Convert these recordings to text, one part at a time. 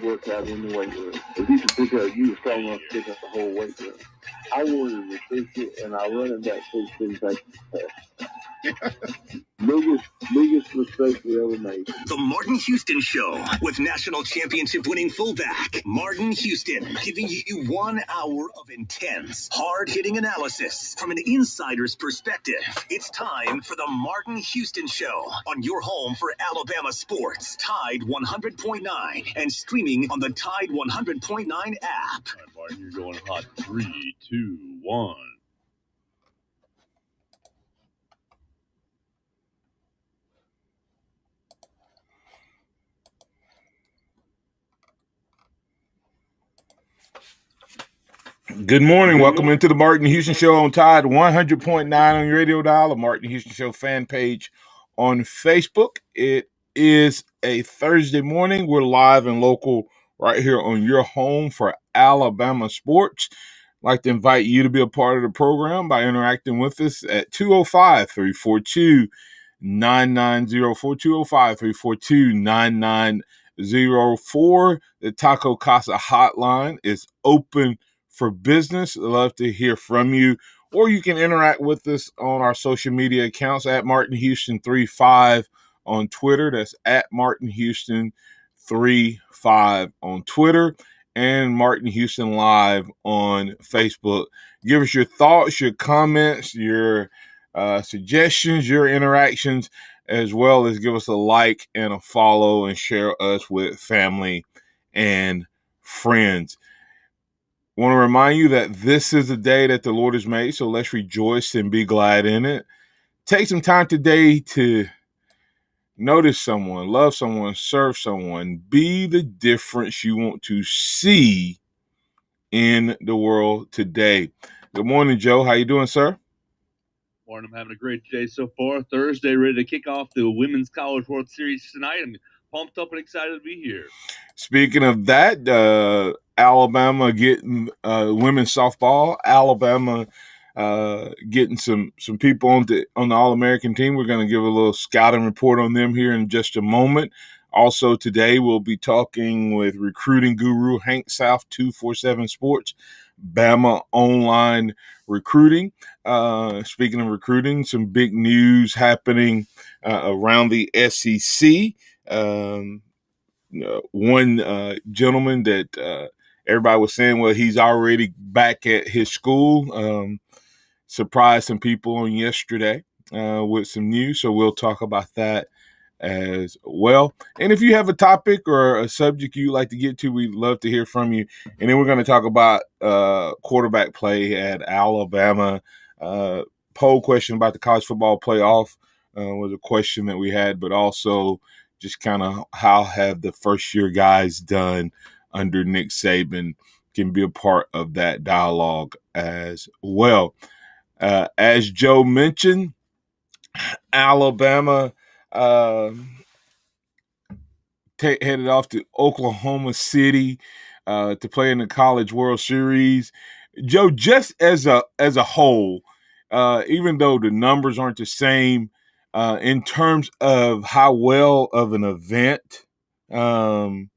Work out in the weight room. If you could pick up, you were strong enough to pick up the whole weight room. I wanted to fix it, and I run it back 16 seconds fast. biggest mistake we ever made. The Martin Houston Show with national championship winning fullback Martin Houston, giving you 1 hour of intense, hard-hitting analysis from an insider's perspective. It's time for the Martin Houston Show on your home for Alabama sports, Tide 100.9, and streaming on the Tide 100.9 app. All right, Martin, you're going hot. 3, 2, 1. Good morning. Welcome into the Martin Houston Show on Tide 100.9 on your radio dial, the Martin Houston Show fan page on Facebook. It is a Thursday morning. We're live and local right here on your home for Alabama sports. I'd like to invite you to be a part of the program by interacting with us at 205-342-9904, 205-342-9904. The Taco Casa hotline is open for business. I'd love to hear from you, or you can interact with us on our social media accounts at Martin Houston 35 on Twitter. That's at Martin Houston 35 on Twitter, and Martin Houston Live on Facebook. Give us your thoughts, your comments, your suggestions, your interactions, as well as give us a like and a follow and share us with family and friends. I want to remind you that this is the day that the Lord has made, so let's rejoice and be glad in it. Take some time today to notice someone, love someone, serve someone, be the difference you want to see in the world today. Good morning, Joe. How you doing, sir? Morning. I'm having a great day so far. Thursday, ready to kick off the Women's College World Series tonight. I'm pumped up and excited to be here. Speaking of that, Alabama getting women's softball. Alabama getting some people on the All-American team. We're going to give a little scouting report on them here in just a moment. Also today, we'll be talking with recruiting guru Hank South, 247 Sports, Bama online recruiting. Speaking of recruiting, some big news happening around the SEC. One gentleman that everybody was saying, well, he's already back at his school. Surprised some people on yesterday with some news. So we'll talk about that as well. And if you have a topic or a subject you'd like to get to, we'd love to hear from you. And then we're going to talk about quarterback play at Alabama. Poll question about the college football playoff was a question that we had, but also just kind of how have the first-year guys done under Nick Saban can be a part of that dialogue as well. As Joe mentioned, Alabama headed off to Oklahoma City to play in the College World Series. Joe, just as a whole, even though the numbers aren't the same, in terms of how well of an event, how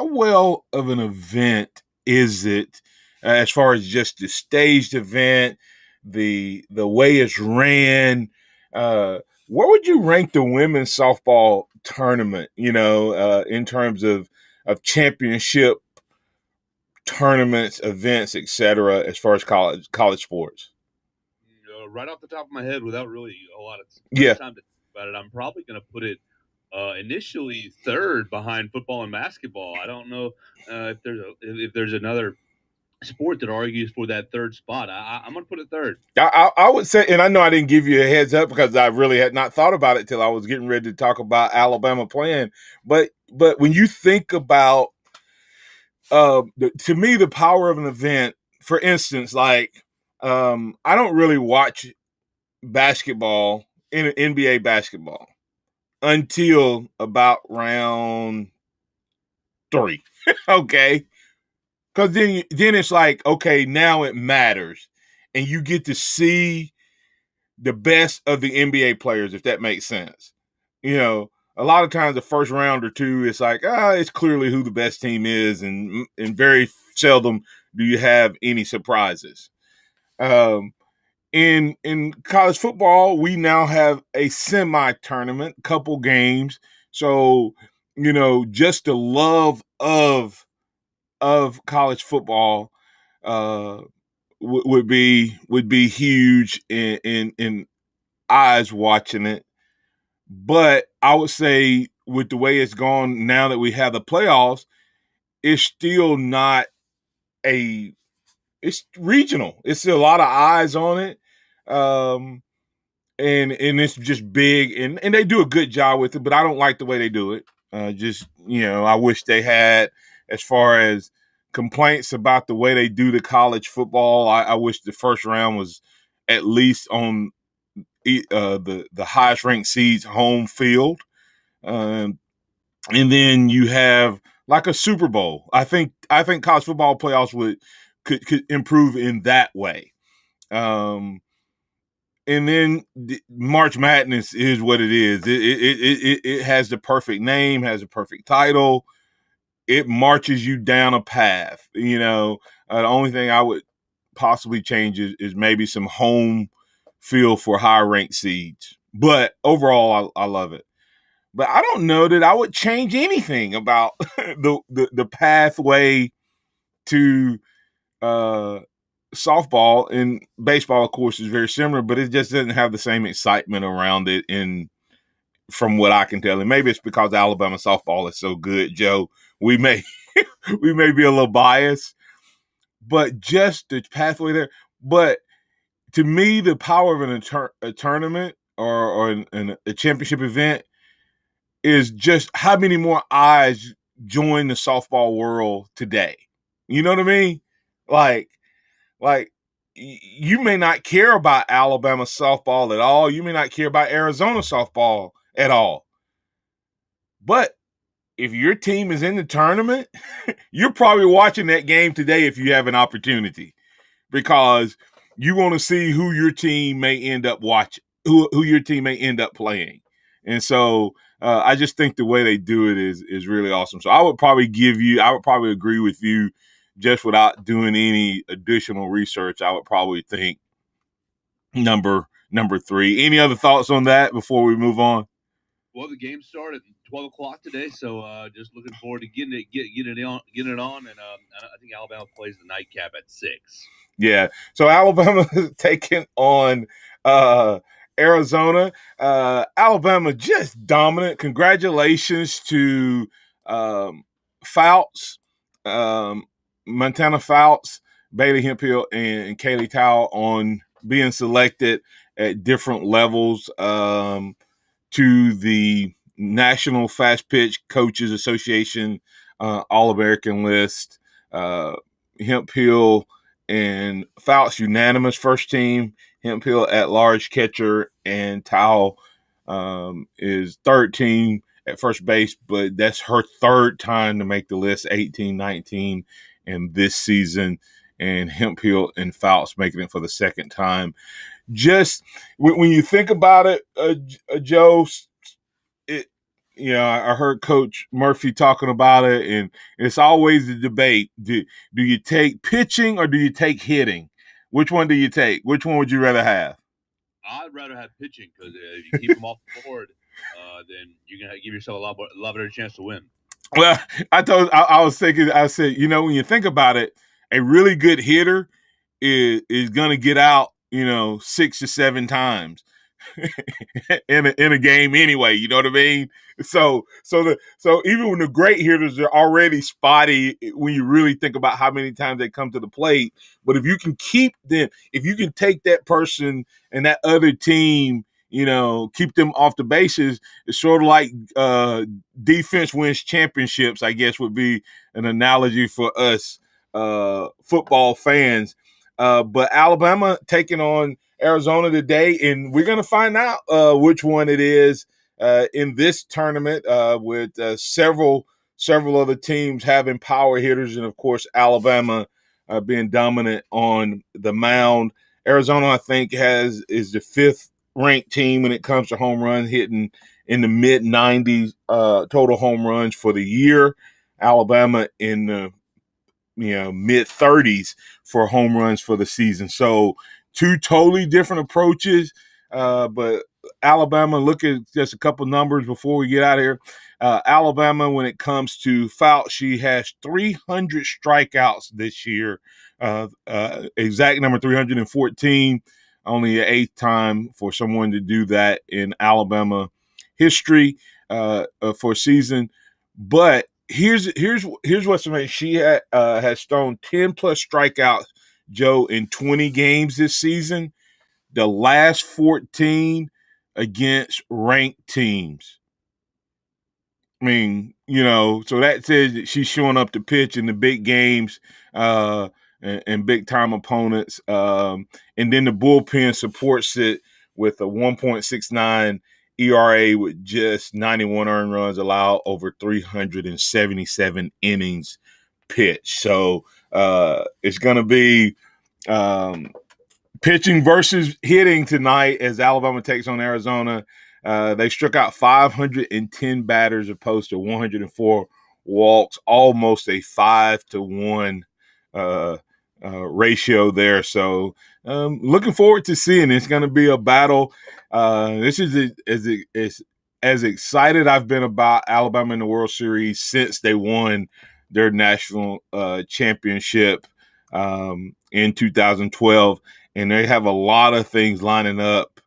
well of an event is it as far as just the staged event, the way it's ran? Where would you rank the women's softball tournament? In terms of championship tournaments, events, etc., as far as college sports? Right off the top of my head, without really a lot of time to think about it, I'm probably going to put it initially third behind football and basketball. I don't know if there's another sport that argues for that third spot. I'm going to put it third. I would say, and I know I didn't give you a heads up because I really had not thought about it till I was getting ready to talk about Alabama playing. But when you think about, to me, the power of an event, for instance, like I don't really watch basketball in NBA basketball until about round 3. Okay. Because then it's like, okay, now it matters. And you get to see the best of the NBA players, if that makes sense. You know, a lot of times the first round or two, it's like, it's clearly who the best team is. And very seldom do you have any surprises. In college football, we now have a semi-tournament, couple games. So, just the love of college football would be huge in eyes watching it. But I would say with the way it's gone now that we have the playoffs, it's still not it's regional. It's a lot of eyes on it. And it's just big and they do a good job with it, but I don't like the way they do it. I wish they had, as far as complaints about the way they do the college football, I wish the first round was at least on the highest ranked seeds home field. And then you have like a Super Bowl. I think college football playoffs could improve in that way. And then March Madness is what it is. It has the perfect name, has a perfect title. It marches you down a path. The only thing I would possibly change is maybe some home feel for higher ranked seeds. But overall, I love it. But I don't know that I would change anything about the pathway to softball. And baseball, of course, is very similar, but it just doesn't have the same excitement around it from what I can tell. And maybe it's because Alabama softball is so good, Joe. We may be a little biased, but just the pathway there. But to me, the power of a tournament or a championship event is just how many more eyes join the softball world today. You know what I mean? Like you may not care about Alabama softball at all. You may not care about Arizona softball at all. But if your team is in the tournament, you're probably watching that game today if you have an opportunity, because you want to see who your team may end up watching, who your team may end up playing. And so I just think the way they do it is really awesome. So I would probably agree with you, just without doing any additional research. I would probably think number 3. Any other thoughts on that before we move on? Well, the game started at 12 o'clock today, so just looking forward to getting it on. And I think Alabama plays the nightcap at 6. Yeah, so Alabama is taking on Arizona. Alabama just dominant. Congratulations to Fouts, Montana Fouts, Bailey Hemphill, and Kaylee Towell on being selected at different levels to the National Fast Pitch Coaches Association All-American list. Hemphill and Fouts unanimous first team. Hemphill at large catcher, and Towell is third team at first base, but that's her third time to make the list, 18, 19, and this season. And Hemphill and Fouts making it for the second time. Just when you think about it, Joe, I heard Coach Murphy talking about it, and it's always a debate. Do you take pitching or do you take hitting? Which one do you take? Which one would you rather have? I'd rather have pitching, because if you keep them off the board, then you're going to give yourself a lot better chance to win. Well, I said, when you think about it, a really good hitter is going to get out, 6 to 7 times. in a game anyway. You know what I mean? So even when the great hitters are already spotty when you really think about how many times they come to the plate, but if you can keep them, if you can take that person and that other team, keep them off the bases, it's sort of like defense wins championships, I guess would be an analogy for us football fans. But Alabama taking on Arizona today, and we're going to find out which one it is in this tournament with several other teams having power hitters, and of course Alabama being dominant on the mound. Arizona, I think, is the fifth ranked team when it comes to home run hitting, in the mid 90s total home runs for the year. Alabama in the mid 30s for home runs for the season. So two totally different approaches. But Alabama, look at just a couple numbers before we get out of here. Alabama, when it comes to foul, she has 300 strikeouts this year. Exact number 314. Only the eighth time for someone to do that in Alabama history for a season. But here's what's amazing. She has thrown 10 plus strikeouts, Joe, in 20 games this season. The last 14 against ranked teams. I mean, so that says that she's showing up to pitch in the big games and big time opponents. And then the bullpen supports it with a 1.69 ERA with just 91 earned runs allowed over 377 innings pitched. So it's going to be pitching versus hitting tonight as Alabama takes on Arizona. They struck out 510 batters opposed to 104 walks, almost a 5-to-1 ratio there. So looking forward to seeing it. It's going to be a battle. This is as excited I've been about Alabama in the World Series since they won their national championship in 2012. And they have a lot of things lining up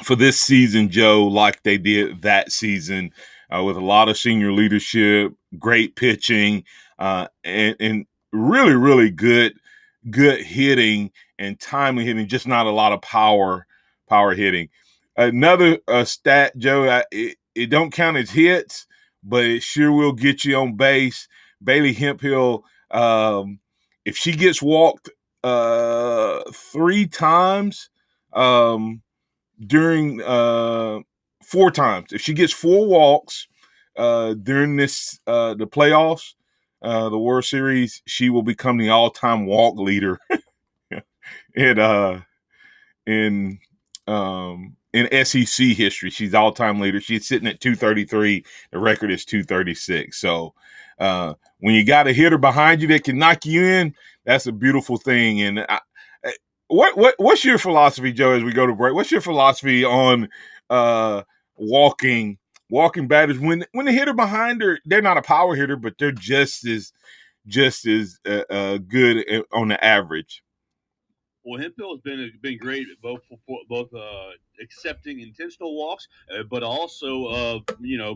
for this season, Joe, like they did that season, with a lot of senior leadership, great pitching, and really, really good hitting and timely hitting, just not a lot of power hitting. Another stat, Joe, it don't count as hits, but it sure will get you on base. Bailey Hemphill, if she gets walked 3 times during 4 times, if she gets 4 walks during this the playoffs, the World Series, she will become the all-time walk leader in SEC history. She's all-time leader. She's sitting at 233. The record is 236. So when you got a hitter behind you that can knock you in, that's a beautiful thing. And what's your philosophy, Joe, as we go to break? What's your philosophy on walking batters when the hitter behind her, they're not a power hitter, but they're just as good on the average? Well, Hemphill has been great both accepting intentional walks, but also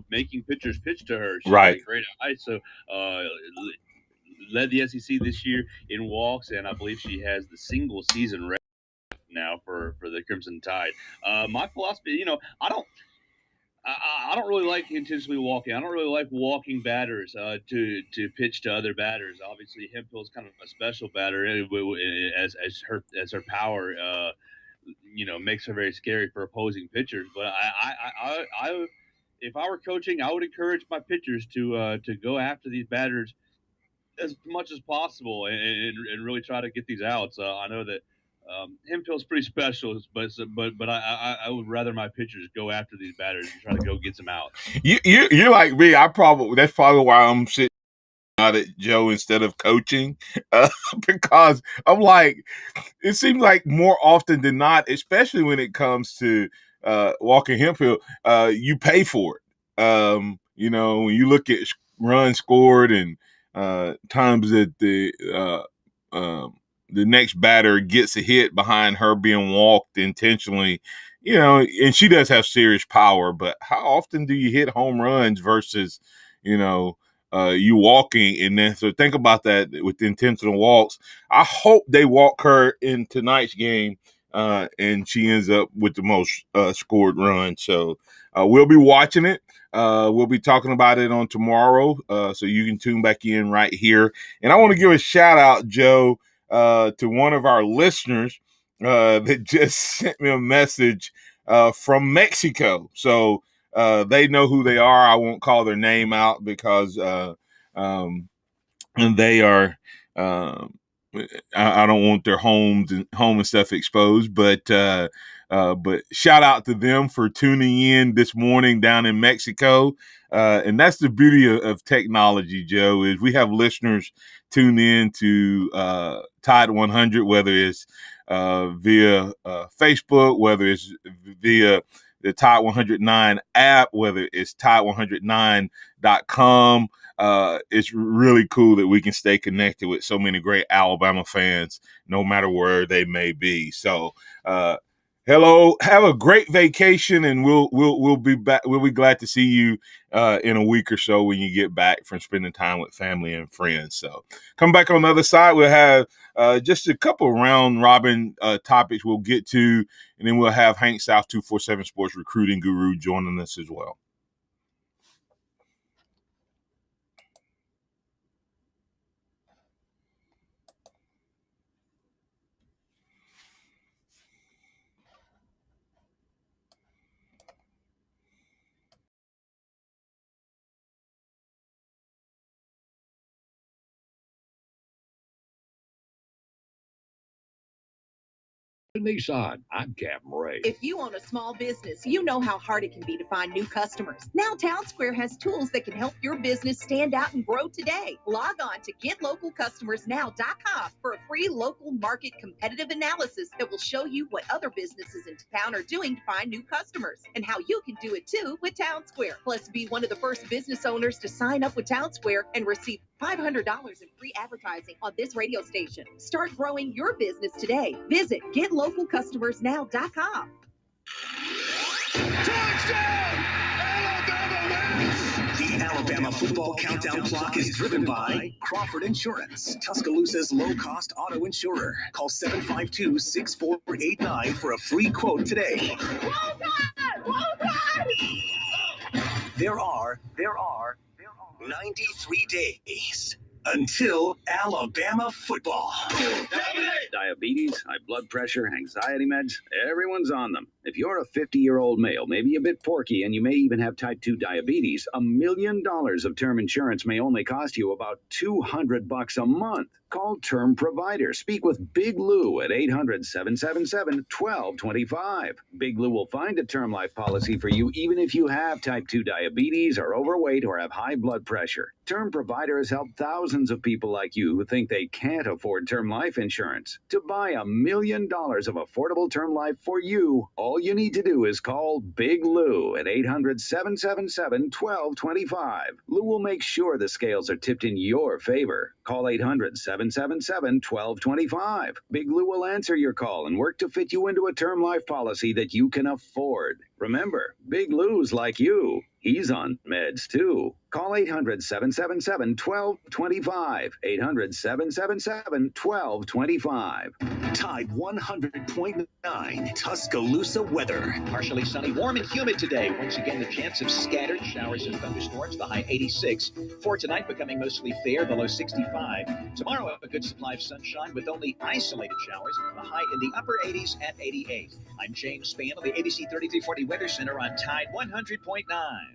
making pitchers pitch to her. She's Right. got a great eye. So led the SEC this year in walks, and I believe she has the single season record now for the Crimson Tide. My philosophy, I don't really like intentionally walking. I don't really like walking batters to pitch to other batters. Obviously, Hemphill's kind of a special batter as her power, makes her very scary for opposing pitchers. But I if I were coaching, I would encourage my pitchers to go after these batters as much as possible and really try to get these outs. I know that Hemphill's pretty special, but I would rather my pitchers go after these batters and try to go get some outs. You're like me. That's probably why I'm sitting out at Joe instead of coaching, because I'm like, it seems like more often than not, especially when it comes to walking Hemphill, you pay for it. When you look at runs scored and times that the the next batter gets a hit behind her being walked intentionally, and she does have serious power, but how often do you hit home runs versus, you walking? And then, so think about that with the intentional walks. I hope they walk her in tonight's game, and she ends up with the most scored runs. So we'll be watching it. We'll be talking about it on tomorrow, so you can tune back in right here. And I want to give a shout out, Joe, to one of our listeners that just sent me a message from Mexico. So they know who they are. I won't call their name out because and they are. I don't want their home and stuff exposed, but shout out to them for tuning in this morning down in Mexico. And that's the beauty of technology, Joe, is we have listeners tune in to Tide 100, whether it's via Facebook, whether it's via the Tide 109 app, whether it's Tide109.com. It's really cool that we can stay connected with so many great Alabama fans, no matter where they may be. So, hello, have a great vacation, and we'll be back. We'll be glad to see you in a week or so when you get back from spending time with family and friends. So, come back on the other side. We'll have just a couple round robin topics we'll get to, and then we'll have Hank South 247 Sports recruiting guru joining us as well. Nissan. I'm Captain Ray. If you own a small business, you know how hard it can be to find new customers. Now Town Square has tools that can help your business stand out and grow today. Log on to GetLocalCustomersNow.com for a free local market competitive analysis that will show you what other businesses in town are doing to find new customers and how you can do it too with Town Square. Plus, be one of the first business owners to sign up with Town Square and receive $500 in free advertising on this radio station. Start growing your business today. Visit GetLocalCustomersNow.com. Touchdown! Alabama wins! The Alabama football countdown clock is driven by Crawford Insurance, Tuscaloosa's low-cost auto insurer. Call 752-6489 for a free quote today. There are 93 days until Alabama football. Diabetes, high blood pressure, anxiety meds, everyone's on them. If you're a 50-year-old male, maybe a bit porky, and you may even have type 2 diabetes, $1 million of term insurance may only cost you about $200 a month. Call Term Provider. Speak with Big Lou at 800-777-1225. Big Lou will find a term life policy for you even if you have type 2 diabetes, are overweight, or have high blood pressure. Term Provider has helped thousands of people like you who think they can't afford term life insurance. To buy $1 million of affordable term life for you, all you need to do is call Big Lou at 800-777-1225. Lou will make sure the scales are tipped in your favor. Call 800-777-1225. Big Lou will answer your call and work to fit you into a term life policy that you can afford. Remember, Big Lou's like you. He's on meds, too. Call 800-777-1225. 800-777-1225. Tide 100.9 Tuscaloosa weather. Partially sunny, warm and humid today. Once again, the chance of scattered showers and thunderstorms, the high 86. For tonight, becoming mostly fair, the low 65. Tomorrow, a good supply of sunshine with only isolated showers, the high in the upper 80s at 88. I'm James Spann of the ABC 3340 Weather Center on Tide 100.9.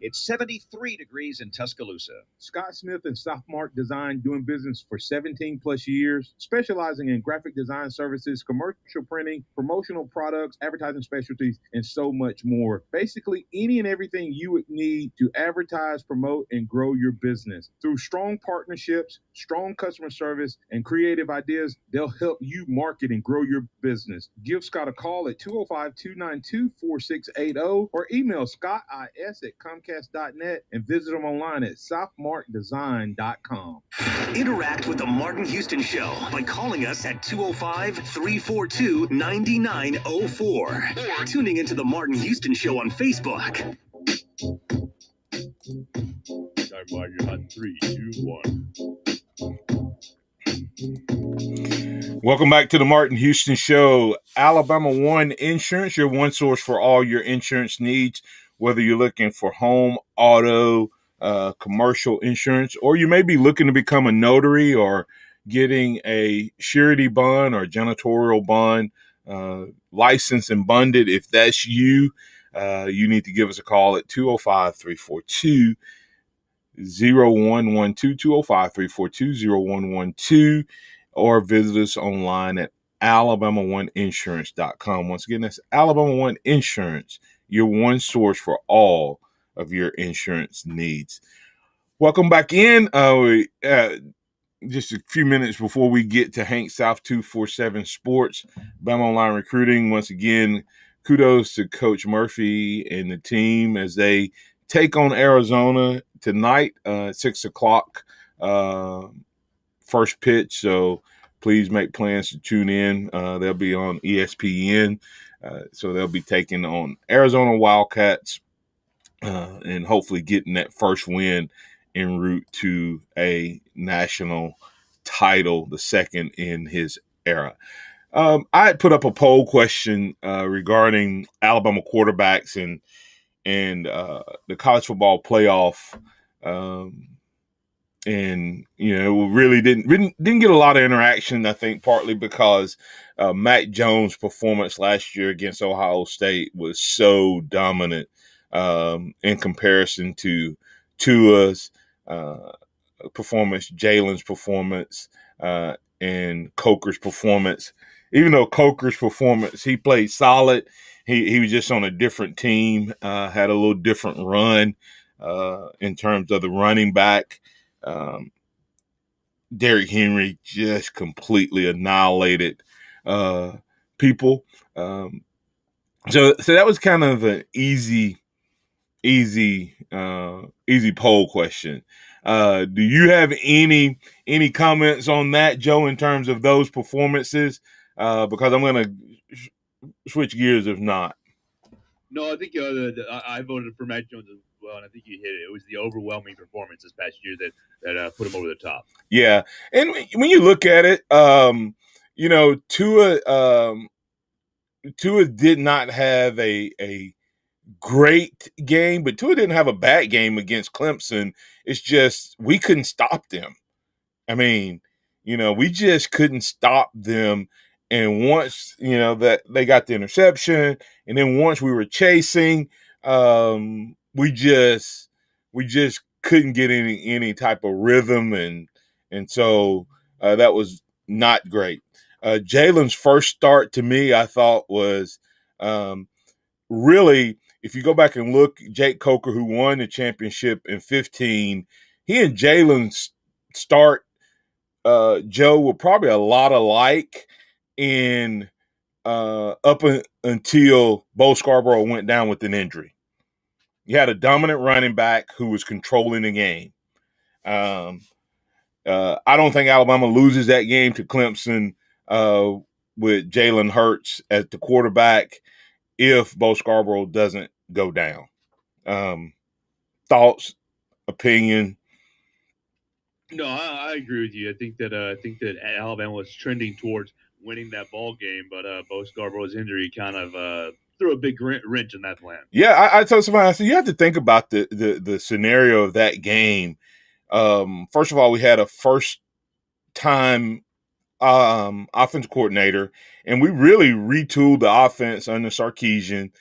It's 73 degrees in Tuscaloosa. Scott Smith and Sophomart Design, doing business for 17 plus years, specializing in graphic design services, commercial printing, promotional products, advertising specialties, and so much more. Basically, any and everything you would need to advertise, promote, and grow your business. Through strong partnerships, strong customer service, and creative ideas, they'll help you market and grow your business. Give Scott a call at 205-292-4680 or email scottis@comcast.net and visit them online online at softmarkdesign.com. Interact with the Martin Houston Show by calling us at 205-342-9904 or tuning into the Martin Houston Show on Facebook. Start Martin on 3, 2, 1. Welcome back to the Martin Houston Show. Alabama One Insurance, your one source for all your insurance needs, whether you're looking for home, auto, commercial insurance, or you may be looking to become a notary or getting a surety bond or janitorial bond, licensed and bonded. If that's you, you need to give us a call at 205-342-0112, 205-342-0112, or visit us online at alabama1insurance.com. Once again, that's Alabama One Insurance, your one source for all of your insurance needs. Welcome back in. Just a few minutes before we get to Hank South 247 Sports, Bama Online Recruiting. Once again, kudos to Coach Murphy and the team as they take on Arizona tonight, 6 o'clock, first pitch. So please make plans to tune in. They'll be on ESPN. So they'll be taking on Arizona Wildcats and hopefully getting that first win en route to a national title, the second in his era. I had put up a poll question regarding Alabama quarterbacks and the college football playoff, and really didn't get a lot of interaction. I think partly because Mac Jones' performance last year against Ohio State was so dominant in comparison to Tua's performance, Jalen's performance, and Coker's performance. Even though Coker's performance, he played solid. He was just on a different team, had a little different run in terms of the running back. Derrick Henry just completely annihilated people. So that was kind of an easy poll question. Do you have any comments on that, Joe, in terms of those performances? Because I'm going to switch gears if not. No, I think I voted for Mac Jones as well, and I think you hit it. It was the overwhelming performance this past year that put him over the top. Yeah, and when you look at it, Tua did not have a great game, but Tua didn't have a bad game against Clemson. It's just we couldn't stop them. I mean, we just couldn't stop them. And once, that they got the interception, and then once we were chasing, we just couldn't get any type of rhythm, and so that was not great. Jalen's first start to me, I thought was really, if you go back and look, Jake Coker, who won the championship in 2015, he and Jalen's start, Joe, were probably a lot alike in until Bo Scarborough went down with an injury. You had a dominant running back who was controlling the game. I don't think Alabama loses that game to Clemson with Jalen Hurts as the quarterback if Bo Scarborough doesn't go down. Thoughts, opinion? No, I agree with you. I think that Alabama was trending towards winning that ball game, but Bo Scarborough's injury kind of threw a big wrench in that plan. Yeah, I told somebody, I said, you have to think about the scenario of that game. First of all, we had a first-time offensive coordinator, and we really retooled the offense under Sarkisian.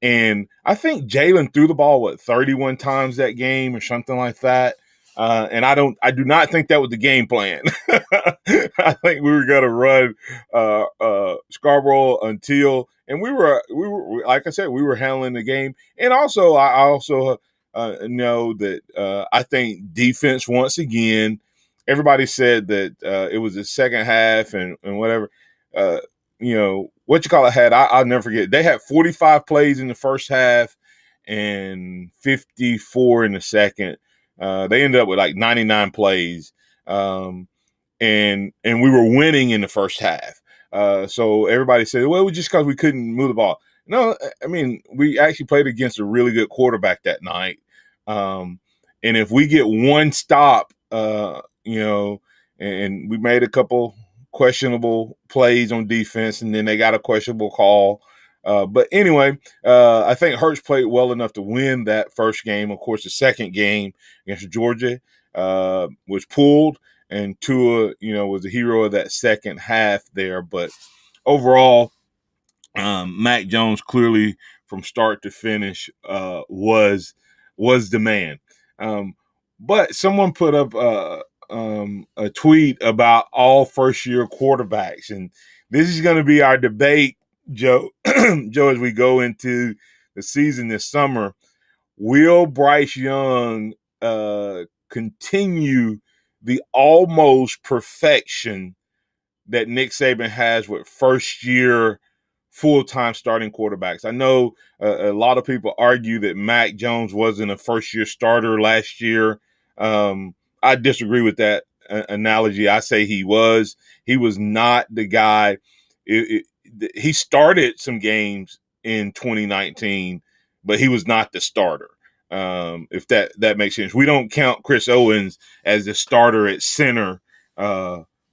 And I think Jalen threw the ball, 31 times that game or something like that. And I do not think that was the game plan. I think we were going to run Scarborough until, and we were like I said, we were handling the game. And also, I also know that I think defense, once again, everybody said that it was the second half and whatever. I'll never forget. They had 45 plays in the first half and 54 in the second. They ended up with like 99 plays, and we were winning in the first half. So everybody said, well, it was just because we couldn't move the ball. No, I mean, we actually played against a really good quarterback that night. And if we get one stop, and we made a couple questionable plays on defense, and then they got a questionable call. But anyway, I think Hurts played well enough to win that first game. Of course, the second game against Georgia was pulled, and Tua, was the hero of that second half there. But overall, Mac Jones clearly from start to finish was the man. But someone put up a tweet about all first-year quarterbacks, and this is going to be our debate, Joe. Joe, as we go into the season this summer, will Bryce Young continue the almost perfection that Nick Saban has with first-year full-time starting quarterbacks? I know a lot of people argue that Mac Jones wasn't a first-year starter last year. I disagree with that analogy. I say he was. He was not the guy. He started some games in 2019, but he was not the starter. If that makes sense. We don't count Chris Owens as the starter at center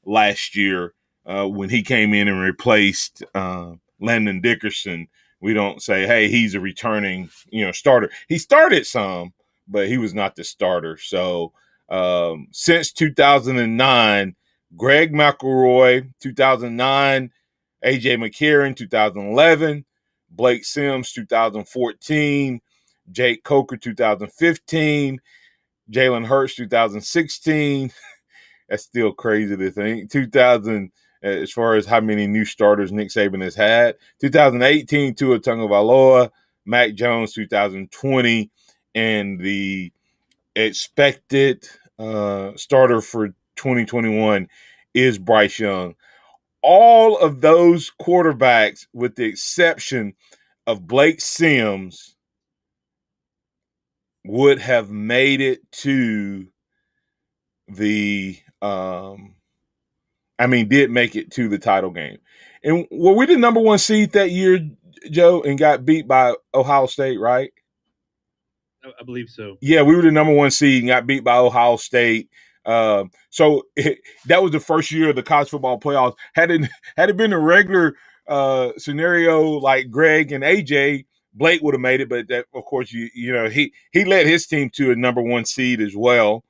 last year when he came in and replaced Landon Dickerson. We don't say, hey, he's a returning starter. He started some, but he was not the starter. So since 2009, Greg McElroy, 2009, A.J. McCarron, 2011, Blake Sims, 2014, Jake Coker, 2015, Jalen Hurts, 2016. That's still crazy to think. 2000, as far as how many new starters Nick Saban has had. 2018, Tua Tagovailoa, Mac Jones, 2020, and the expected starter for 2021 is Bryce Young. All of those quarterbacks, with the exception of Blake Sims, would have made it to the did make it to the title game. And were we the number one seed that year, Joe, and got beat by Ohio State, right? I believe so. Yeah, we were the number one seed and got beat by Ohio State. That was the first year of the college football playoffs. Had it been a regular scenario like Greg and AJ, Blake would have made it. But that, of course, he led his team to a number one seed as well.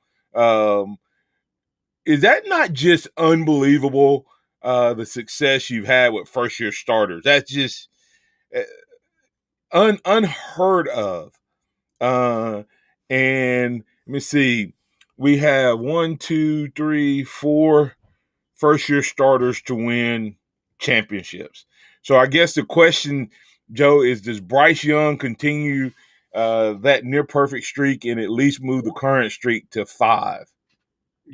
Is that not just unbelievable? The success you've had with first year starters. That's just unheard of. And let me see. We have 1, 2, 3, 4 first year starters to win championships. So I guess the question, Joe, is does Bryce Young continue that near perfect streak and at least move the current streak to 5?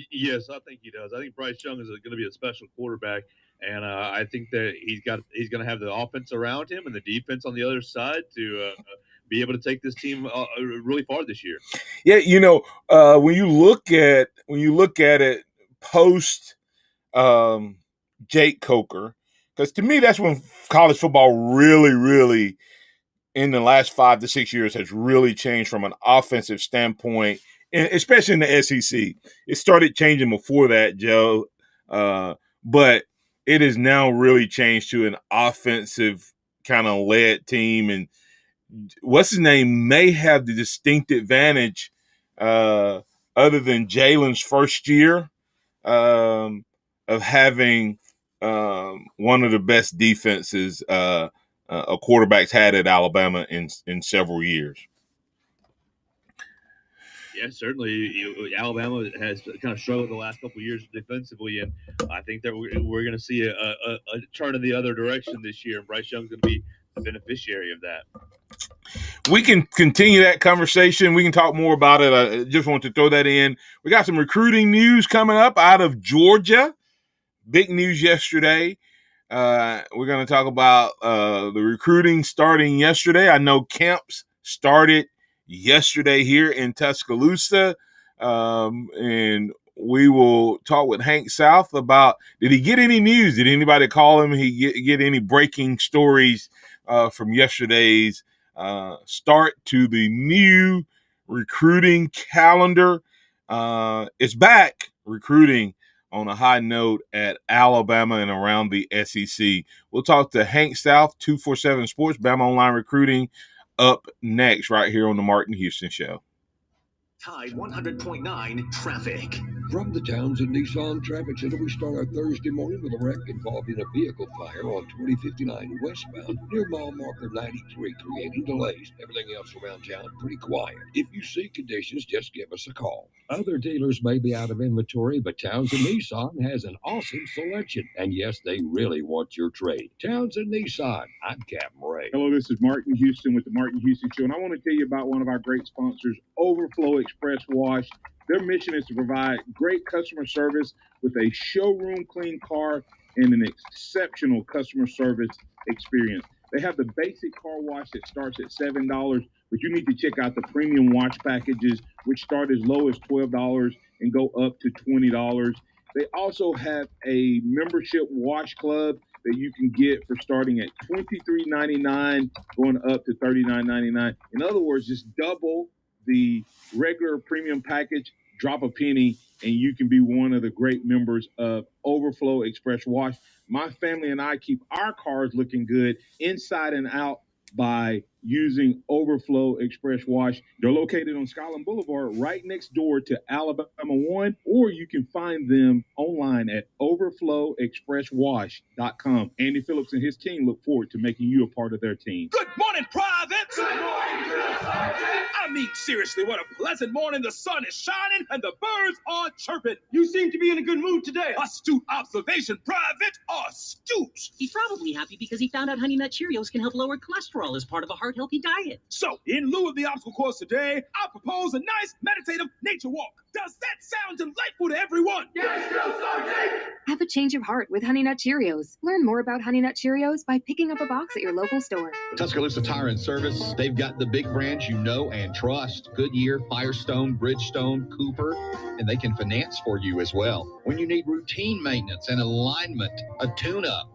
Yes, I think he does. I think Bryce Young is going to be a special quarterback, and I think that he's going to have the offense around him and the defense on the other side to be able to take this team really far this year. Yeah, when you look at it post Jake Coker, because to me that's when college football really, really in the last 5 to 6 years has really changed from an offensive standpoint, and especially in the SEC. It started changing before that, Joe, but it has now really changed to an offensive kind of led team. And what's his name may have the distinct advantage, other than Jalen's first year, of having one of the best defenses a quarterback's had at Alabama in several years. Yeah, certainly. Alabama has kind of struggled the last couple of years defensively, and I think that we're going to see a turn in the other direction this year, and Bryce Young's going to be the beneficiary of that. We can continue that conversation. We can talk more about it. I just want to throw that in. We got some recruiting news coming up out of Georgia. Big news yesterday. We're going to talk about the recruiting starting yesterday. I know camps started yesterday here in Tuscaloosa. and we will talk with Hank South about, did he get any news? Did anybody call him? He get any breaking stories from yesterday's start to the new recruiting calendar? It's back, recruiting on a high note at Alabama and around the SEC. We'll talk to Hank South, 247 Sports, Bama Online Recruiting, up next right here on the Martin Houston Show. Tide 100.9 traffic. From the Townsend Nissan Traffic Center, we start our Thursday morning with a wreck involving a vehicle fire on 2059 westbound near mile marker 93, creating delays. Everything else around town pretty quiet. If you see conditions, just give us a call. Other dealers may be out of inventory, but Townsend Nissan has an awesome selection. And yes, they really want your trade. Townsend Nissan, I'm Captain Ray. Hello, this is Martin Houston with the Martin Houston Show, and I want to tell you about one of our great sponsors, Overflow Express Wash. Their mission is to provide great customer service with a showroom clean car and an exceptional customer service experience. They have the basic car wash that starts at $7, but you need to check out the premium wash packages, which start as low as $12 and go up to $20. They also have a membership wash club that you can get for starting at $23.99, going up to $39.99. In other words, just double the regular premium package, drop a penny, and you can be one of the great members of Overflow Express Wash. My family and I keep our cars looking good inside and out by using Overflow Express Wash. They're located on Skyland Boulevard right next door to Alabama 1, or you can find them online at overflowexpresswash.com. Andy Phillips and his team look forward to making you a part of their team. Good morning, privates! Good morning, I mean, seriously, what a pleasant morning. The sun is shining and the birds are chirping. You seem to be in a good mood today. Astute observation, Private. Astute. He's probably happy because he found out Honey Nut Cheerios can help lower cholesterol as part of a heart-healthy diet. So, in lieu of the obstacle course today, I propose a nice meditative nature walk. Does that sound delightful to everyone? Yes, Sergeant! Have a change of heart with Honey Nut Cheerios. Learn more about Honey Nut Cheerios by picking up a box at your local store. Tuscaloosa Tire and Service. They've got the big brands you know and trust. Goodyear, Firestone, Bridgestone, Cooper, and they can finance for you as well. When you need routine maintenance and alignment, a tune-up,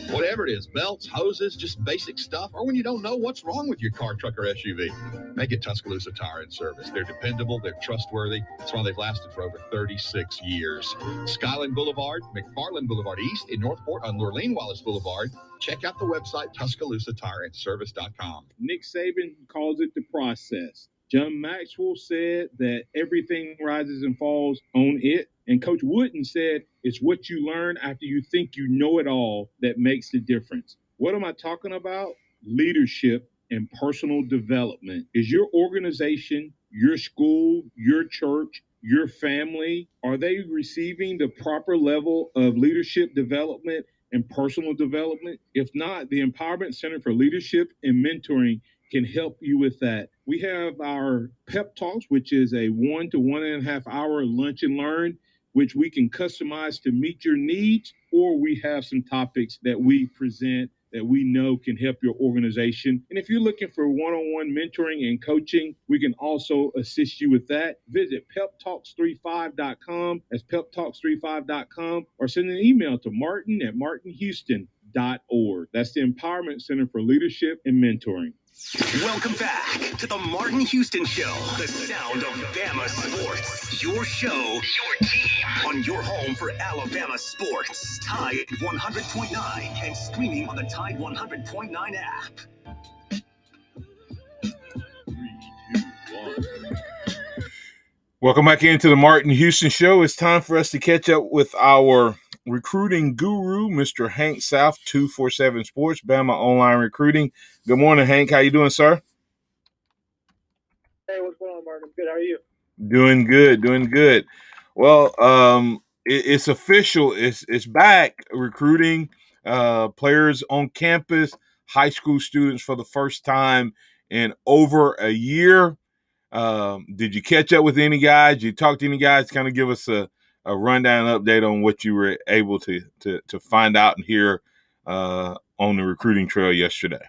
whatever it is, belts, hoses, just basic stuff, or when you don't know what's wrong with your car, truck, or SUV, make it Tuscaloosa Tire and Service. They're dependable, they're trustworthy. That's why they've lasted for over 36 years. Skyland Boulevard, McFarland Boulevard East in Northport on Lurleen Wallace Boulevard. Check out the website, TuscaloosaTireandService.com. Nick Saban calls it the process. John Maxwell said that everything rises and falls on it. And Coach Wooden said it's what you learn after you think you know it all that makes the difference. What am I talking about? Leadership and personal development. Is your organization, your school, your church, your family, are they receiving the proper level of leadership development and personal development? If not, the Empowerment Center for Leadership and Mentoring can help you with that. We have our pep talks, which is a 1 to 1.5 hour lunch and learn, which we can customize to meet your needs, or we have some topics that we present that we know can help your organization. And if you're looking for one-on-one mentoring and coaching, we can also assist you with that. Visit peptalks35.com. That's peptalks35.com, or send an email to martin@martinhouston.org. That's the Empowerment Center for Leadership and Mentoring. Welcome back to the Martin Houston Show, the sound of Bama sports. Your show, your team, on your home for Alabama sports. Tide 100.9 and streaming on the Tide 100.9 app. 3, 2, 1. Welcome back into the Martin Houston Show. It's time for us to catch up with our recruiting guru, Mr. Hank South, 247 Sports, Bama Online Recruiting. Good morning, Hank. How you doing, sir? Hey, what's going on, Mark? I'm good. How are you? Doing good. Well, it's official. It's back. Recruiting players on campus, high school students for the first time in over a year. Did you catch up with any guys? Did you talk to any guys? Kind of give us a rundown update on what you were able to find out and hear on the recruiting trail yesterday.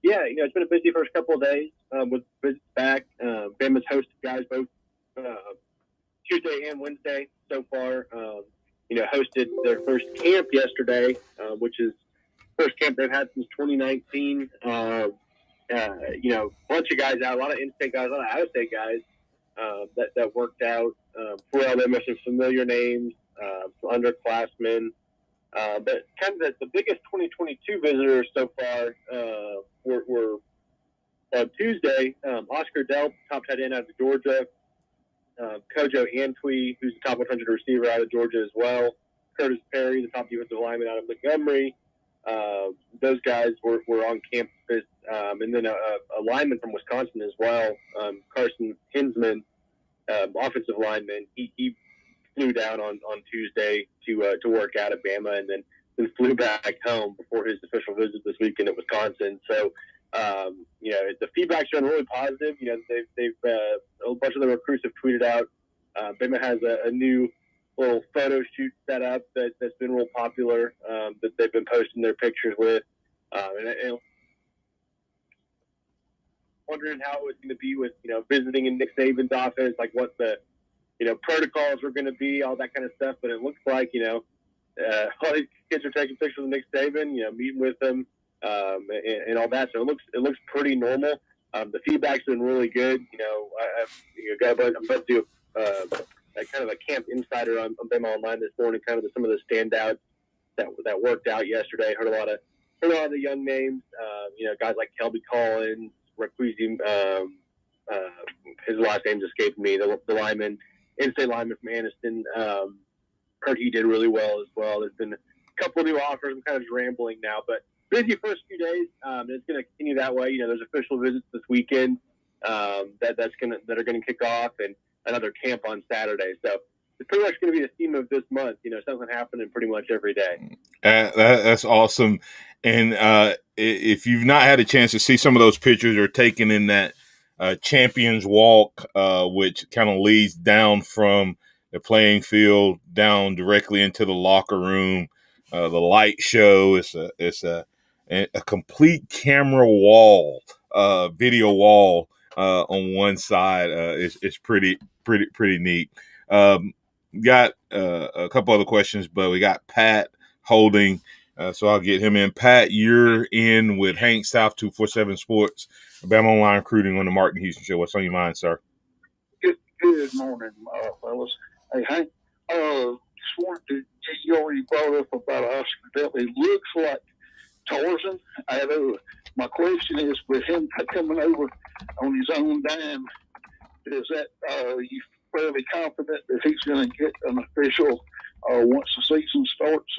Yeah, it's been a busy first couple of days with visits back. Bama's hosted guys both Tuesday and Wednesday so far. Hosted their first camp yesterday, which is first camp they've had since 2019. Bunch of guys out, a lot of in-state guys, a lot of out-of-state guys that worked out. For Alabama, some familiar names, some underclassmen. But kind of the biggest 2022 visitors so far were on Tuesday. Oscar Delp, top tight end out of Georgia. Kojo Antwi, who's the top 100 receiver out of Georgia as well. Curtis Perry, the top defensive lineman out of Montgomery. Those guys were on campus. And then a lineman from Wisconsin as well, Carson Hinsman, offensive lineman. He flew down on Tuesday to work out at Bama and then flew back home before his official visit this weekend at Wisconsin. So, the feedback's been really positive. They've a bunch of the recruits have tweeted out. Bama has a new little photo shoot set up that's been real popular that they've been posting their pictures with. And wondering how it was going to be with, visiting in Nick Saban's office, like what the, protocols were going to be, all that kind of stuff. But it looks like, all these kids are taking pictures with Nick Saban, meeting with them, and all that. So it looks pretty normal. The feedback's been really good. I'm about to do kind of a camp insider on Bama Online this morning, kind of some of the standouts that worked out yesterday. Heard a lot of the young names, guys like Kelby Collins, Requisi, his last name's escaped me, the lineman, in-state lineman from Anniston. Heard he did really well as well. There's been a couple of new offers. I'm kind of just rambling now, but busy first few days. It's going to continue that way. There's official visits this weekend that are going to kick off, and another camp on Saturday. So it's pretty much going to be the theme of this month. Something happening pretty much every day. That's awesome. And if you've not had a chance to see some of those pictures are taken in that Champions Walk, which kind of leads down from the playing field down directly into the locker room. The light show is a complete camera wall, video wall on one side. It's pretty neat. Got a couple other questions, but we got Pat holding, so I'll get him in. Pat, you're in with Hank South 247 Sports, Bama Online Recruiting on the Martin Houston Show. What's on your mind, sir? Good morning, fellas. Hey, Hank, just wanted to, you already brought up about Oscar Delp. It looks like Tarzan. My question is, with him coming over on his own dime, is that you fairly confident that he's going to get an official once the season starts?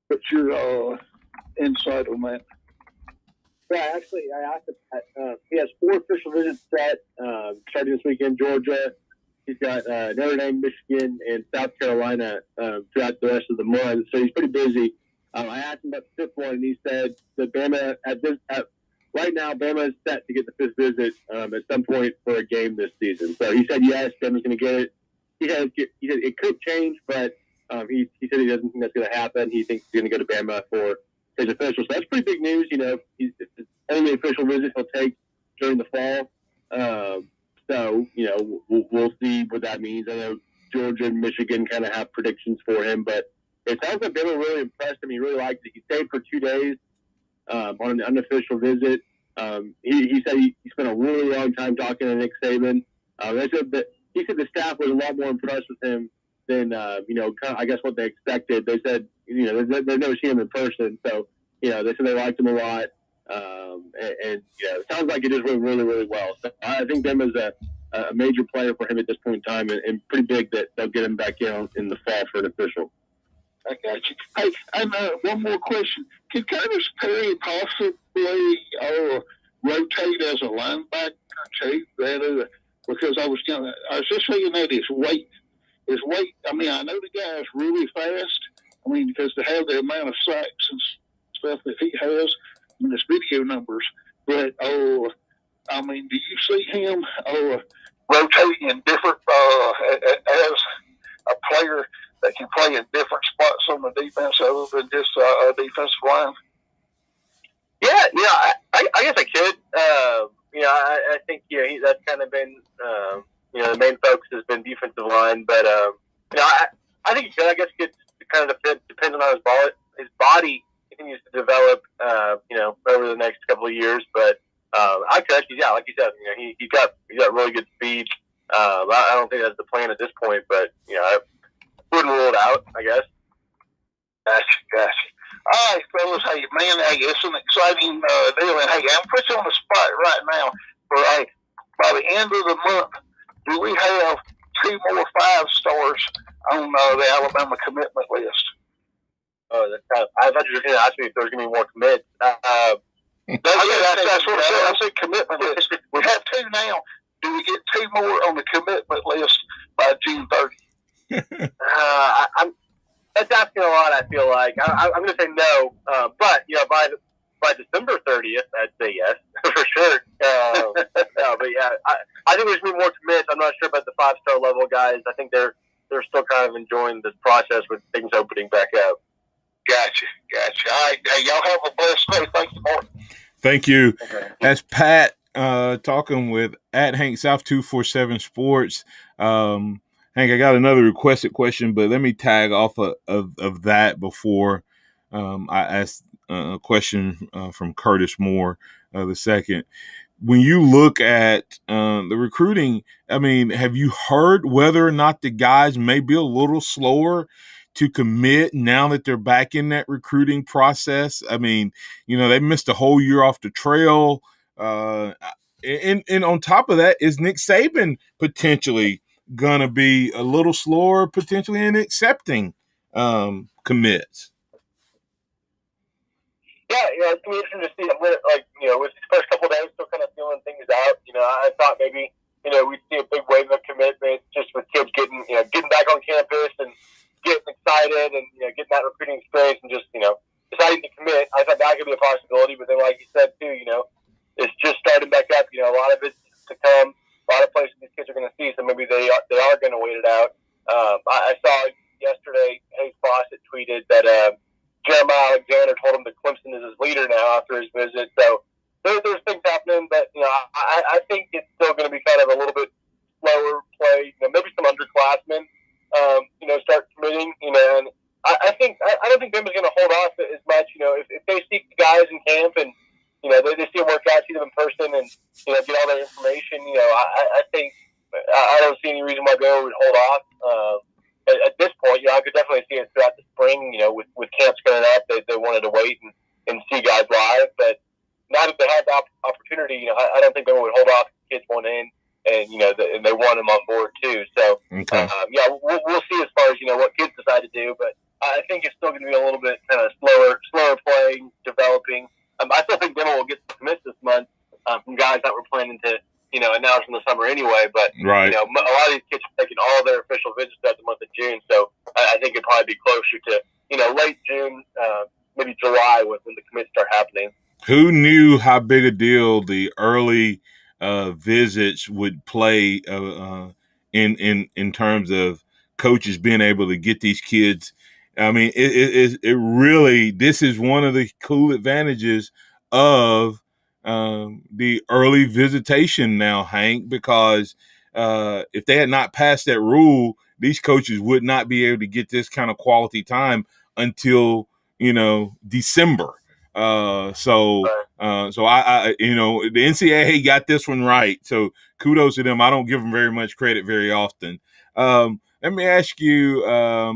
What's your insight on that? Yeah, actually, he has 4 official visits set starting this weekend. Georgia, he's got Notre Dame, Michigan, and South Carolina throughout the rest of the month. So he's pretty busy. I asked him about the 5th one, and he said that Bama right now, Bama is set to get the 5th visit at some point for a game this season. So he said yes, Bama's going to get it. He said it could change, but he said he doesn't think that's going to happen. He thinks he's going to go to Bama for his official. So that's pretty big news. It's the only official visit he'll take during the fall. So we'll see what that means. I know Georgia and Michigan kind of have predictions for him, but it sounds like Bama really impressed him. He really liked it. He stayed for 2 days on an unofficial visit. He said he spent a really long time talking to Nick Saban. He said the staff was a lot more impressed with him than I guess what they expected. They said they've never seen him in person, so they said they liked him a lot. And it sounds like it just went really, really well. So I think Bama's a major player for him at this point in time, and pretty big that they'll get him back in the fall for an official. I got you. Hey, and one more question. Can Curtis Perry possibly rotate as a linebacker too? Because I was just looking at his weight. I mean, I know the guy's really fast. I mean, because to have the amount of sacks and stuff that he has in his video numbers. But, I mean, do you see him rotating in different as a player that can play in different spots on the defense other than just a defensive line? Yeah, I guess I could. I think that's kind of been the main focus has been defensive line. But I think I guess it kind of depends on how his body continues to develop. Over the next couple of years. But I could actually, like you said, he's got really good speed. I don't think that's the plan at this point, but I wouldn't rule it out, I guess. Gotcha. All right, fellas. Hey, man, it's an exciting deal. And, hey, I'm putting you on the spot right now. For by the end of the month, do we have 2 more 5-stars on the Alabama commitment list? Oh, I thought you were going to ask me if there was going to be more commits. That's what I said. Commitment list. We have 2 now. Do we get 2 more on the commitment list by June 30th? That's asking a lot. I feel like I'm going to say no, but by December 30th, I'd say yes for sure. But yeah, I think there's going to be more commits. I'm not sure about the 5-star level guys. I think they're still kind of enjoying this process with things opening back up. Gotcha. All right, hey, y'all have a blessed day. Thank you, Mark. Thank you. Okay. That's Pat talking with @Hank South 247 Sports. Hank, I got another requested question, but let me tag off of that before I ask a question from Curtis Moore the second. When you look at the recruiting, I mean, have you heard whether or not the guys may be a little slower to commit now that they're back in that recruiting process? I mean, they missed a whole year off the trail. And on top of that, is Nick Saban potentially going to be a little slower potentially in accepting commits? Yeah, it's going to be interesting to see. With these first couple of days, still kind of feeling things out. I thought maybe, we'd see a big wave of commitment just with kids getting back on campus and getting excited and, getting that recruiting experience and just, deciding to commit. I thought that could be a possibility, but then like you said too, it's just starting back up. A lot of it's to come, a lot of places these kids are going to see, so maybe they are going to wait it out. I saw yesterday, Hayes Fawcett tweeted that Jeremiah Alexander told him that Clemson is his leader now after his visit. So there's things happening, but I think it's still going to be kind of a little bit slower play. Maybe some underclassmen, start committing. And I don't think Bama's going to hold off as much. If they seek the guys in camp and they see them work out, see them in person, and get all their information. I think I don't see any reason why Bama would hold off. At this point, I could definitely see it throughout the spring. With camps going up, they wanted to wait and see guys live. But now that they have the opportunity, I don't think they would hold off. Kids want in, and and they want them on board too. So okay. We'll see as far as what kids decide to do. But I think it's still going to be a little bit kind of slower playing, developing. I still think Bama will get some commits this month from guys that were planning to announce in the summer anyway. But right. A lot of these kids are taking all their official visits throughout the month of June. So I think it'd probably be closer to late June, maybe July when the commits start happening. Who knew how big a deal the early visits would play in terms of coaches being able to get these kids? I mean, it really, this is one of the cool advantages of the early visitation now, Hank, because if they had not passed that rule, these coaches would not be able to get this kind of quality time until, December. So I the NCAA got this one right. So kudos to them. I don't give them very much credit very often. Let me ask you a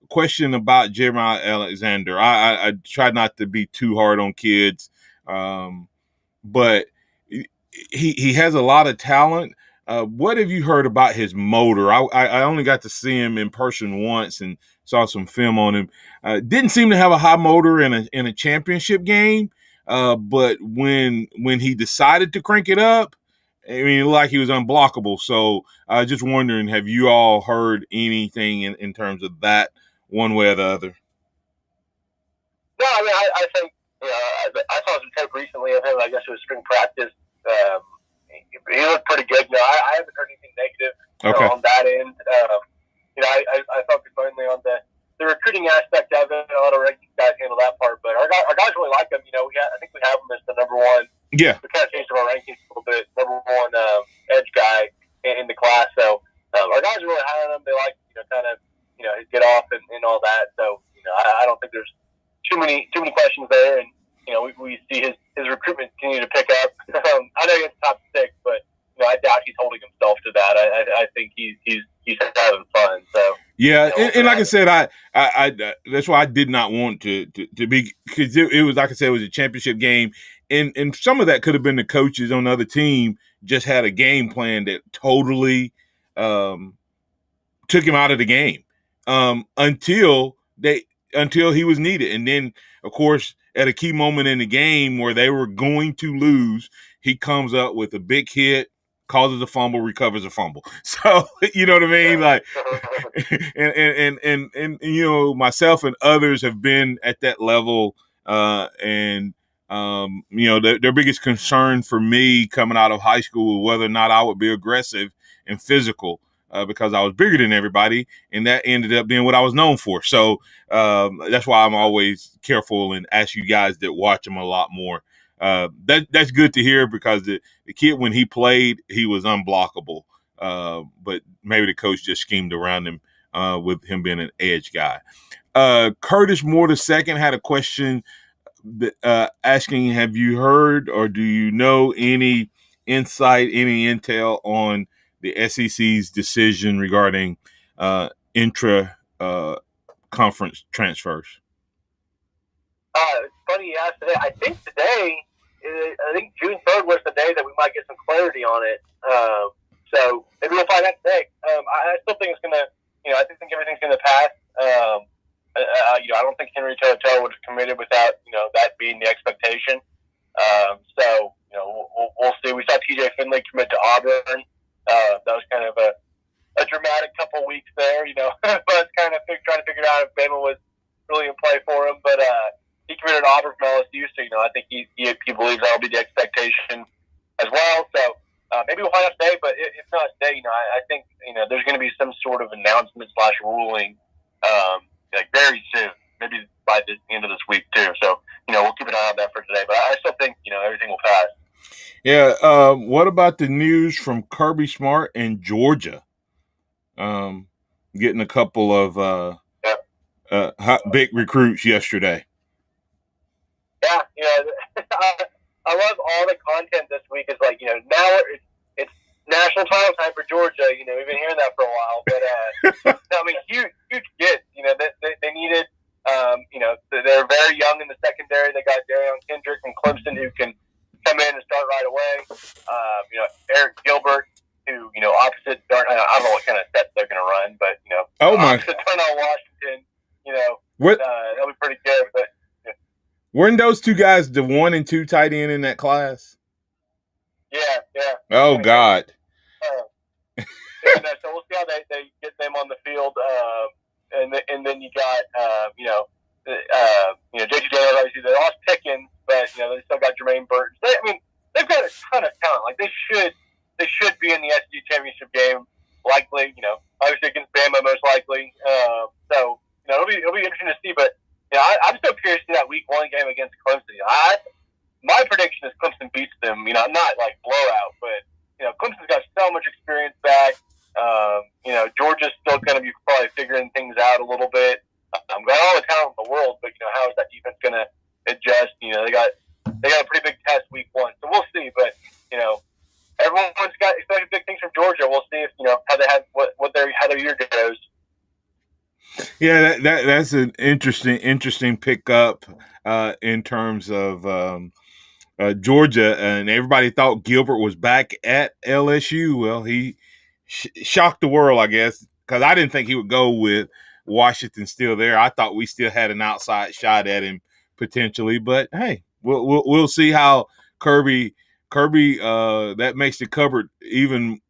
question about Jeremiah Alexander. I try not to be too hard on kids, but he has a lot of talent. What have you heard about his motor? I only got to see him in person once and saw some film on him. Didn't seem to have a high motor in a championship game, but when he decided to crank it up, I mean, it looked like he was unblockable. So just wondering, have you all heard anything in terms of that one way or the other? No, I mean, I think I saw some tape recently of him. I guess it was spring practice. He looked pretty good. I haven't heard anything negative on that end. I focus mainly on the recruiting aspect of it. A lot of ranking guys handle that part, but our guys really like him. I think we have him as the number one. Yeah. We kind of changed our rankings a little bit. Number one edge guy. in the class. So our guys are really high on him. They like kind of his get off and all that. So I don't think there's too many questions there. And we see his recruitment continue to pick up. I know he's top 6, but I doubt he's holding himself to that. I think he's having fun. So yeah, and like I said, I that's why I did not want to be, because it was, like I said, it was a championship game, and some of that could have been the coaches on the other team just had a game plan that totally took him out of the game until he was needed, and then of course at a key moment in the game where they were going to lose, he comes up with a big hit, causes a fumble, recovers a fumble. So you know what I mean? Like, and myself and others have been at that level, and their biggest concern for me coming out of high school was whether or not I would be aggressive and physical, because I was bigger than everybody, and that ended up being what I was known for. So that's why I'm always careful and ask you guys that watch him a lot more. That's good to hear, because the kid, when he played, he was unblockable. But maybe the coach just schemed around him with him being an edge guy. Curtis Moore II had a question asking, have you heard or do you know any insight, any intel on the SEC's decision regarding intra-conference transfers? It's funny you asked today. I think June 3rd was the day that we might get some clarity on it. So maybe we'll find out today. I still think it's gonna, I think everything's gonna pass. I don't think Henry To'oTo'o would have committed without that being the expectation. So we'll see. We saw TJ Findlay commit to Auburn. That was kind of a dramatic couple weeks there, but kind of trying to figure out if Bama was really in play for him. But he committed to Auburn from LSU, so I think he believes that'll be the expectation as well. So maybe we'll find out today, but if not today, I think there's going to be some sort of announcement / ruling very soon, maybe by the end of this week too. So we'll keep an eye on that for today. But I still think everything will pass. Yeah. What about the news from Kirby Smart and Georgia? Getting a couple of big recruits yesterday. Yeah, I love all the content this week. Is like now it's national title time for Georgia. We've been hearing that for a while, but I mean, huge gets. They needed. They're very young in the secondary. They got Darion Kendrick from Clemson, who can come in and start right away. Eric Gilbert, who opposite. I don't know what kind of sets they're going to run, but opposite Darnell Washington. That'll be pretty good. But weren't those two guys the 1 and 2 tight end in that class? Yeah. Oh God. So we'll see how they get them on the field, and then you got JT Daniels. Obviously they lost Pickens, but they still got Jermaine Burton. They've got a ton of talent. Like they should be in the SEC championship game, likely. Obviously against Bama most likely. So it'll be interesting to see. But I'm still curious to see that Week 1 game against Clemson. My prediction is Clemson beats them. Not like blowout, but Clemson's got so much experience back. Georgia's still going to be probably figuring things out a little bit. Got all the talent in the world, but how is that defense going to adjust? They got a pretty big test Week 1, so we'll see. But everyone's got expected big things from Georgia. We'll see if how they have how their year goes. Yeah, that's an interesting pickup in terms of Georgia, and everybody thought Gilbert was back at LSU. Well, he shocked the world, I guess, because I didn't think he would go with Washington still there. I thought we still had an outside shot at him potentially, but hey, we'll see how Kirby that makes the cupboard even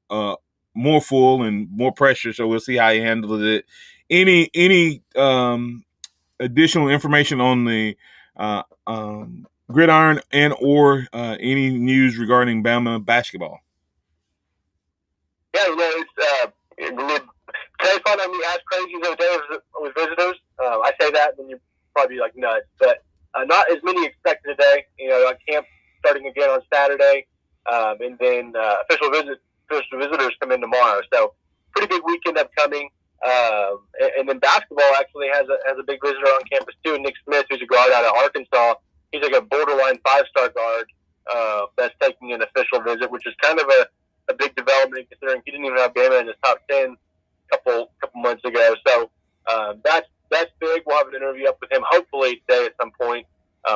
more full and more pressure. So we'll see how he handles it. Any additional information on the gridiron and or any news regarding Bama basketball? Yeah, it's today's fun. As crazy as the day with visitors. I say that, then you're probably like nuts, but not as many expected today. Camp starting again on Saturday, and then official visit official visitors come in tomorrow. So pretty big weekend upcoming. And then basketball actually has a big visitor on campus too. Nick Smith, who's a guard out of Arkansas. He's like a borderline 5-star guard that's taking an official visit, which is kind of a big development considering he didn't even have Bama in his top 10 a couple months ago. So that's big. We'll have an interview up with him hopefully today at some point.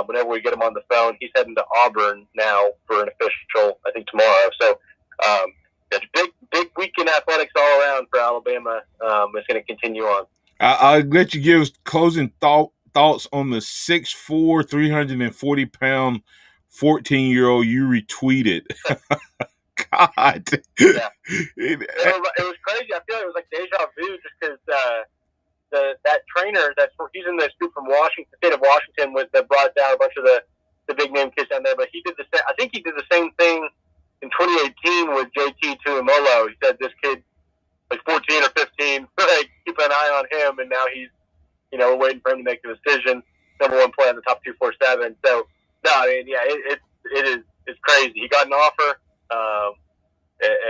Whenever we get him on the phone, he's heading to Auburn now for an official, I think tomorrow. So it's big weekend athletics all around for Alabama. It's going to continue on. I'll let you give closing thoughts on the 6'4", 340-pound 14-year-old you retweeted. God. Yeah. It was crazy. I feel like it was like deja vu just because that trainer he's in this group from Washington, state of Washington, that brought down a bunch of the big name kids down there. But he did I think he did the same thing in 2018 with JT Tuimoloau. He said this kid like 14 or 15, like keep an eye on him, and now he's we're waiting for him to make the decision. Number one player on the top 247. So no, I mean it's crazy. He got an offer,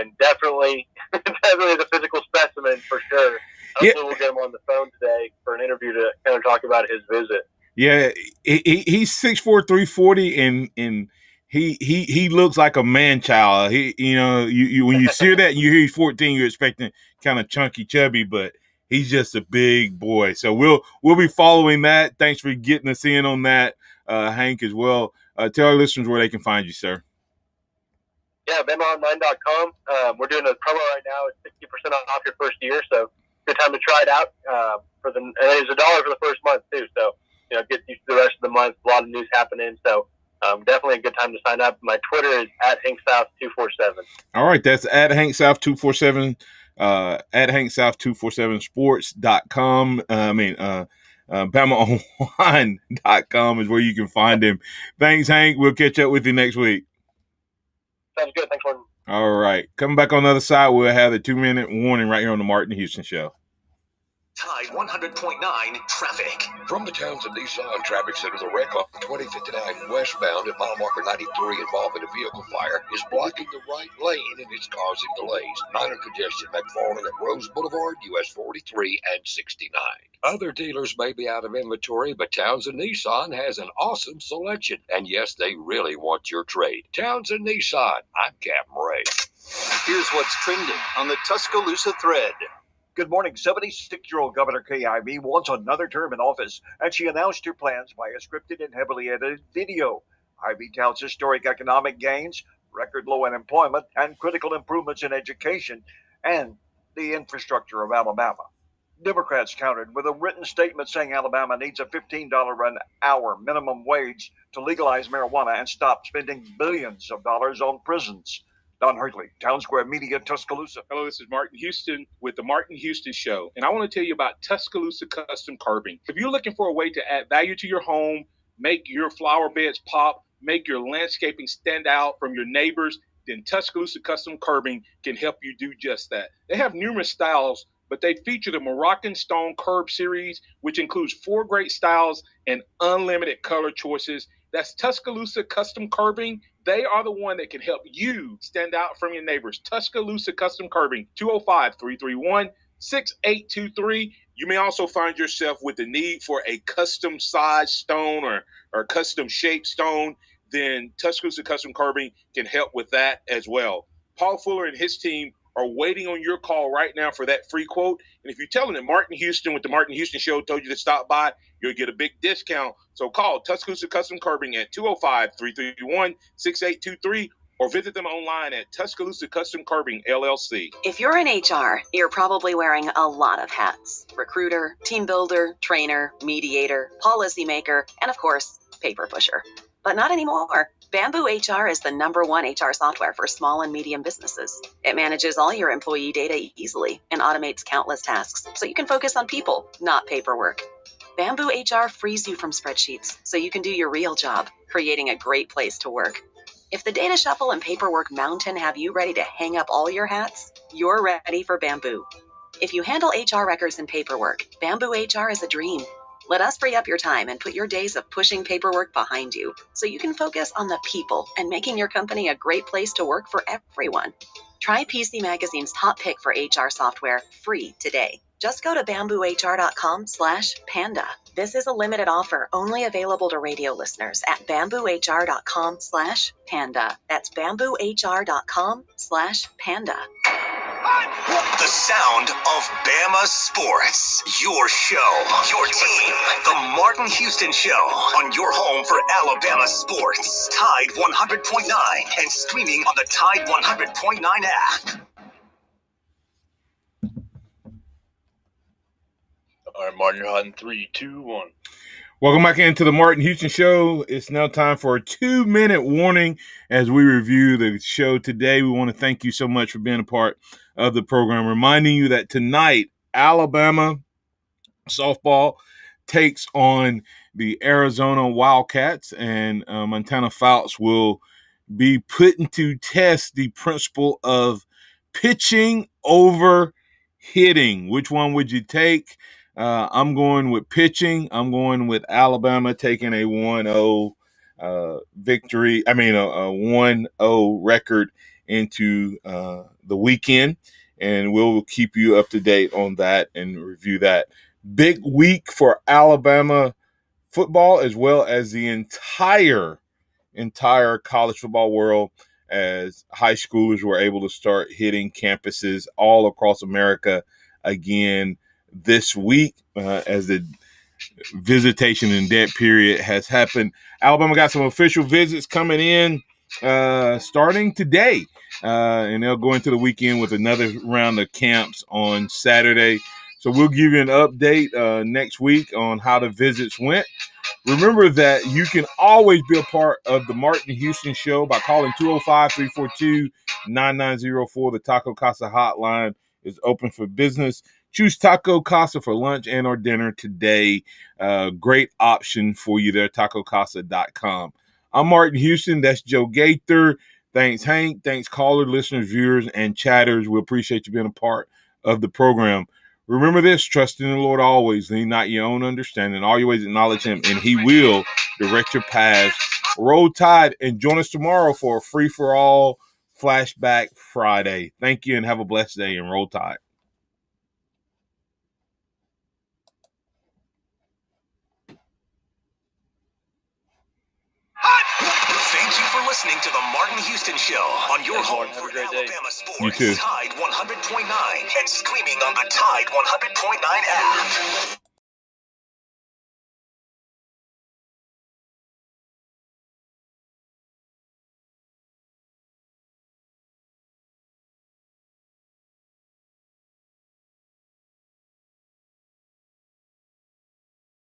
and definitely is a physical specimen for sure. Hopefully we'll get him on the phone today for an interview to kind of talk about his visit. Yeah, he's 6'4", 340, and he looks like a man child. You when you see that and you hear he's 14, you're expecting kind of chunky, chubby, but he's just a big boy. So we'll be following that. Thanks for getting us in on that, Hank, as well. Tell our listeners where they can find you, sir. Yeah, BamaOnline.com. We're doing a promo right now. It's 60% off your first year, so good time to try it out. And it's $1 for the first month too. So get used to the rest of the month. A lot of news happening. So definitely a good time to sign up. My Twitter is @HankSouth247. All right, that's @HankSouth247. @HankSouth247sports.com. BamaOnline.com is where you can find him. Thanks, Hank. We'll catch up with you next week. Sounds good. Thanks, Martin. All right. Coming back on the other side, we'll have the 2-minute warning right here on the Martin Houston Show. Tide 100.9 traffic. From the Townsend Nissan Traffic Center, the wreck on 2059 westbound at mile marker 93 involving a vehicle fire is blocking the right lane and it's causing delays. Minor congestion McFarland at Rose Boulevard, US 43 and 69. Other dealers may be out of inventory, but Townsend Nissan has an awesome selection. And yes, they really want your trade. Townsend Nissan, I'm Captain Ray. Here's what's trending on the Tuscaloosa thread. Good morning. 76-year-old Governor Kay Ivey wants another term in office, and she announced her plans by a scripted and heavily edited video. Ivey touts historic economic gains, record low unemployment, and critical improvements in education and the infrastructure of Alabama. Democrats countered with a written statement saying Alabama needs a $15 an hour minimum wage to legalize marijuana and stop spending billions of dollars on prisons. Don Hurtley, Town Square Media, Tuscaloosa. Hello, this is Martin Houston with the Martin Houston Show, and I want to tell you about Tuscaloosa Custom Curbing. If you're looking for a way to add value to your home, make your flower beds pop, make your landscaping stand out from your neighbors, then Tuscaloosa Custom Curbing can help you do just that. They have numerous styles, but they feature the Moroccan Stone Curb series, which includes 4 great styles and unlimited color choices. That's Tuscaloosa Custom Curbing. They are the one that can help you stand out from your neighbors. Tuscaloosa Custom Curbing, 205-331-6823. You may also find yourself with the need for a custom size stone or custom shaped stone. Then Tuscaloosa Custom Curbing can help with that as well. Paul Fuller and his team are waiting on your call right now for that free quote. And if you tell them that Martin Houston with the Martin Houston Show told you to stop by, you'll get a big discount. So call Tuscaloosa Custom Curbing at 205-331-6823 or visit them online at Tuscaloosa Custom Curbing, LLC. If you're in HR, you're probably wearing a lot of hats. Recruiter, team builder, trainer, mediator, policymaker, and of course, paper pusher. But not anymore. Bamboo HR is the #1 HR software for small and medium businesses. It manages all your employee data easily and automates countless tasks, so you can focus on people, not paperwork. Bamboo HR frees you from spreadsheets, so you can do your real job, creating a great place to work. If the data shuffle and paperwork mountain have you ready to hang up all your hats, you're ready for Bamboo. If you handle HR records and paperwork, Bamboo HR is a dream. Let us free up your time and put your days of pushing paperwork behind you so you can focus on the people and making your company a great place to work for everyone. Try PC Magazine's top pick for HR software free today. Just go to bamboohr.com/panda. This is a limited offer only available to radio listeners at bamboohr.com/panda. That's bamboohr.com/panda. The sound of Bama sports. Your show, your team. The Martin Houston Show on your home for Alabama sports. Tide 100.9 and streaming on the Tide 100.9 app. All right, Martin, you're hot in 3, 2, 1. Welcome back into the Martin Houston Show. It's now time for a 2-minute warning as we review the show today. We want to thank you so much for being a part of the program. Reminding you that tonight, Alabama softball takes on the Arizona Wildcats, and Montana Fouts will be putting to test the principle of pitching over hitting. Which one would you take? I'm going with pitching. I'm going with Alabama taking a 1-0 victory. I mean, a 1-0 record into the weekend, and we'll keep you up to date on that and review that. Big week for Alabama football, as well as the entire college football world, as high schoolers were able to start hitting campuses all across America again this week, as the visitation and debt period has happened. Alabama got some official visits coming in starting today, and they'll go into the weekend with another round of camps on Saturday. So we'll give you an update next week on how the visits went. Remember that you can always be a part of the Martin Houston Show by calling 205-342-9904. The Taco Casa hotline is open for business. Choose Taco Casa for lunch and or dinner today. Great option for you there, tacocasa.com. I'm Martin Houston. That's Joe Gaither. Thanks, Hank. Thanks, caller, listeners, viewers, and chatters. We appreciate you being a part of the program. Remember this, trust in the Lord always, lean not your own understanding. All your ways acknowledge him, and he will direct your paths. Roll Tide, and join us tomorrow for a free-for-all Flashback Friday. Thank you, and have a blessed day, and Roll Tide. Thank you for listening to the Martin Houston Show on your home for Alabama sports. You too. Tide 100.9 and streaming on the Tide 100.9 app.